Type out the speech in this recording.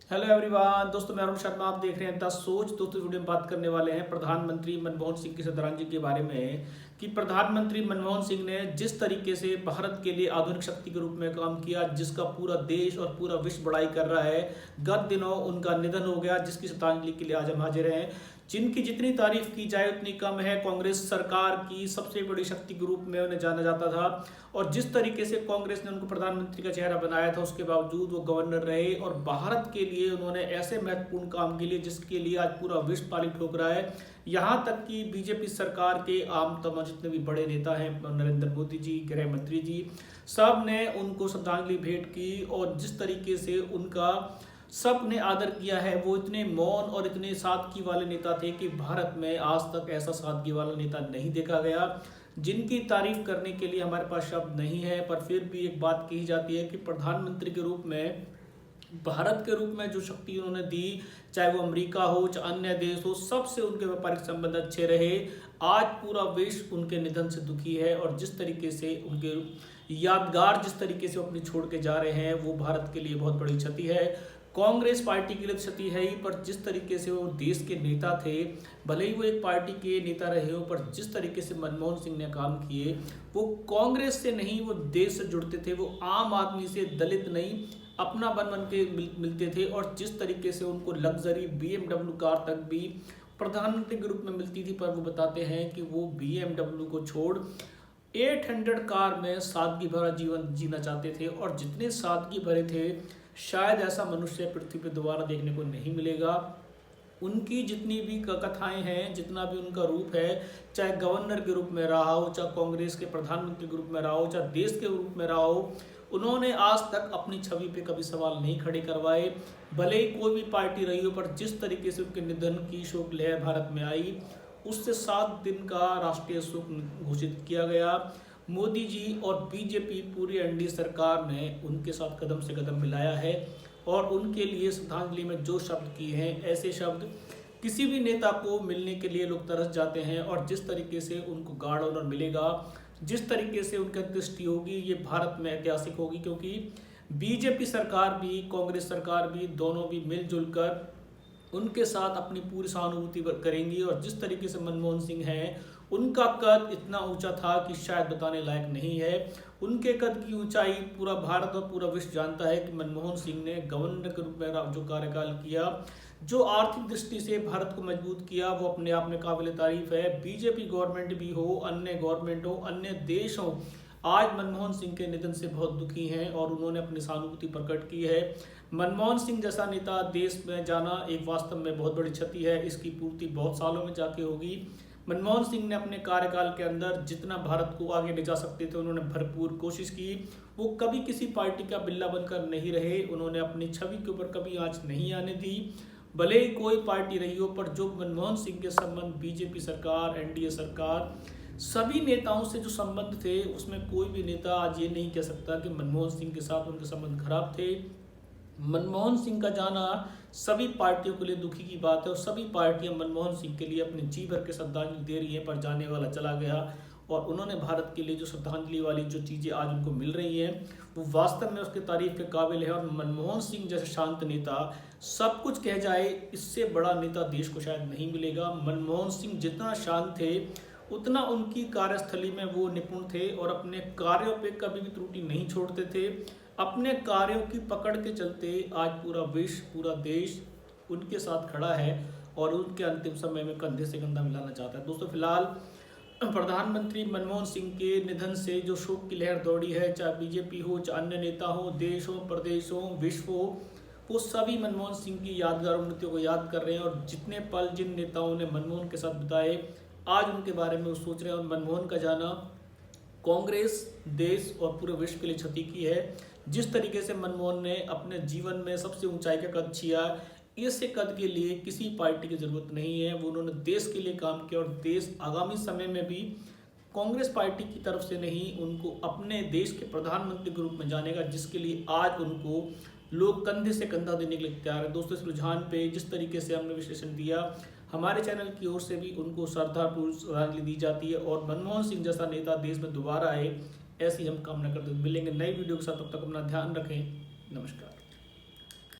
Hello everyone दोस्तों, मैं अरुण शर्मा। आप देख रहे हैं द सोच। दोस्तों, वीडियो में बात करने वाले हैं प्रधानमंत्री मनमोहन सिंह की श्रद्धांजलि के बारे में कि प्रधानमंत्री मनमोहन सिंह ने जिस तरीके से भारत के लिए आधुनिक शक्ति के रूप में काम किया, जिसका पूरा देश और पूरा विश्व बड़ाई कर रहा है। गत दिनों उनका निधन हो गया, जिसकी श्रद्धांजलि के लिए आज हम हाजिर हैं। जिनकी जितनी तारीफ की जाए उतनी कम है। कांग्रेस सरकार की सबसे बड़ी शक्ति के रूप में उन्हें जाना जाता था और जिस तरीके से कांग्रेस ने उनको प्रधानमंत्री का चेहरा बनाया था, उसके बावजूद वो गवर्नर रहे और भारत के लिए उन्होंने ऐसे महत्वपूर्ण काम के लिए जिसके लिए आज पूरा विश्व ताली ठोक रहा है। यहाँ तक कि बीजेपी सरकार के आम तमाम जितने भी बड़े नेता हैं, नरेंद्र मोदी जी, गृह मंत्री जी, सब ने उनको श्रद्धांजलि भेंट की और जिस तरीके से उनका सब ने आदर किया है। वो इतने मौन और इतने सादगी वाले नेता थे कि भारत में आज तक ऐसा सादगी वाला नेता नहीं देखा गया, जिनकी तारीफ करने के लिए हमारे पास शब्द नहीं है। पर फिर भी एक बात कही जाती है कि प्रधानमंत्री के रूप में, भारत के रूप में जो शक्ति उन्होंने दी, चाहे वो अमेरिका हो चाहे अन्य देश हो, सबसे उनके व्यापारिक संबंध अच्छे रहे। आज पूरा विश्व उनके निधन से दुखी है और जिस तरीके से उनके यादगार जिस तरीके से वो अपनी छोड़ के जा रहे हैं, वो भारत के लिए बहुत बड़ी क्षति है। कांग्रेस पार्टी के लिए क्षति है ही, पर जिस तरीके से वो देश के नेता थे, भले ही वो एक पार्टी के नेता रहे हो, पर जिस तरीके से मनमोहन सिंह ने काम किए, वो कांग्रेस से नहीं, वो देश से जुड़ते थे। वो आम आदमी से, दलित नहीं, अपना बन के मिलते थे और जिस तरीके से उनको लग्जरी BMW कार तक भी प्रधानमंत्री के रूप में मिलती थी। पर वो बताते हैं कि वो BMW को छोड़ 800 कार में सादगी भरा जीवन जीना चाहते थे और जितने सादगी भरे थे, शायद ऐसा मनुष्य पृथ्वी पर दोबारा देखने को नहीं मिलेगा। उनकी जितनी भी कथाएं हैं, जितना भी उनका रूप है, चाहे गवर्नर के रूप में रहा हो, चाहे कांग्रेस के प्रधानमंत्री के रूप में रहा हो, चाहे देश के रूप में रहा हो, उन्होंने आज तक अपनी छवि पे कभी सवाल नहीं खड़े करवाए। भले ही कोई भी पार्टी रही हो, पर जिस तरीके से उनके निधन की शोक लहर भारत में आई, उससे 7 दिन का राष्ट्रीय शोक घोषित किया गया। मोदी जी और बीजेपी पूरी एनडीए सरकार ने उनके साथ कदम से कदम मिलाया है और उनके लिए श्रद्धांजलि में जो शब्द किए हैं, ऐसे शब्द किसी भी नेता को मिलने के लिए लोग तरस जाते हैं। और जिस तरीके से उनको गार्ड ऑनर मिलेगा, जिस तरीके से उनकी अंत्येष्टि होगी, ये भारत में ऐतिहासिक होगी, क्योंकि बीजेपी सरकार भी, कांग्रेस सरकार भी, दोनों भी मिलजुल कर उनके साथ अपनी पूरी सहानुभूति करेंगी। और जिस तरीके से मनमोहन सिंह हैं, उनका कद इतना ऊंचा था कि शायद बताने लायक नहीं है। उनके कद की ऊंचाई पूरा भारत और पूरा विश्व जानता है कि मनमोहन सिंह ने गवर्नर के रूप में जो कार्यकाल किया, जो आर्थिक दृष्टि से भारत को मजबूत किया, वो अपने आप में काबिल तारीफ है। बीजेपी गवर्नमेंट भी हो, अन्य गवर्नमेंट हो, अन्य देश हो, आज मनमोहन सिंह के निधन से बहुत दुखी हैं और उन्होंने अपनी सहानुभूति प्रकट की है। मनमोहन सिंह जैसा नेता देश में जाना एक वास्तव में बहुत बड़ी क्षति है। इसकी पूर्ति बहुत सालों में जाके होगी। मनमोहन सिंह ने अपने कार्यकाल के अंदर जितना भारत को आगे ले जा सकते थे, उन्होंने भरपूर कोशिश की। वो कभी किसी पार्टी का बिल्ला बनकर नहीं रहे। उन्होंने अपनी छवि के ऊपर कभी आंच नहीं आने दी, भले ही कोई पार्टी रही हो। पर जो मनमोहन सिंह के संबंध बीजेपी सरकार, एनडीए सरकार, सभी नेताओं से जो संबंध थे, उसमें कोई भी नेता आज ये नहीं कह सकता कि मनमोहन सिंह के साथ उनके संबंध खराब थे। मनमोहन सिंह का जाना सभी पार्टियों के लिए दुखी की बात है और सभी पार्टियां मनमोहन सिंह के लिए अपने जी भर के श्रद्धांजलि दे रही हैं। पर जाने वाला चला गया और उन्होंने भारत के लिए जो श्रद्धांजलि वाली जो चीज़ें आज उनको मिल रही हैं, वो वास्तव में उसके तारीफ के काबिल है। और मनमोहन सिंह जैसे शांत नेता, सब कुछ कह जाए, इससे बड़ा नेता देश को शायद नहीं मिलेगा। मनमोहन सिंह जितना शांत थे, उतना उनकी कार्यस्थली में वो निपुण थे और अपने कार्यों पे कभी भी त्रुटि नहीं छोड़ते थे। अपने कार्यों की पकड़ के चलते आज पूरा विश्व, पूरा देश उनके साथ खड़ा है और उनके अंतिम समय में कंधे से कंधा मिलाना चाहता है। दोस्तों, फिलहाल प्रधानमंत्री मनमोहन सिंह के निधन से जो शोक की लहर दौड़ी है, चाहे बीजेपी हो, चाहे अन्य नेता हो, देश हो, प्रदेश हो, विश्व हो, वो सभी मनमोहन सिंह की यादगार उन्नतियों को याद कर रहे हैं। और जितने पल जिन नेताओं ने मनमोहन के साथ बिताए, आज उनके बारे में वो सोच रहे हैं। और मनमोहन का जाना कांग्रेस, देश और पूरे विश्व के लिए क्षति की है। जिस तरीके से मनमोहन ने अपने जीवन में सबसे ऊंचाई का कद छुआ, ऐसे कद के लिए किसी पार्टी की जरूरत नहीं है। वो उन्होंने देश के लिए काम किया और देश आगामी समय में भी कांग्रेस पार्टी की तरफ से नहीं, उनको अपने देश के प्रधानमंत्री के रूप में जानेगा, जिसके लिए आज उनको लोग कंधे से कंधा देने के लिए तैयार है। दोस्तों, इस रुझान पे जिस तरीके से हमने विश्लेषण दिया, हमारे चैनल की ओर से भी उनको श्रद्धापूर्ण श्रद्धांजलि दी जाती है और मनमोहन सिंह जैसा नेता देश में दोबारा आए, ऐसी हम कामना करते हैं। मिलेंगे नई वीडियो के साथ, तब तक अपना ध्यान रखें। नमस्कार।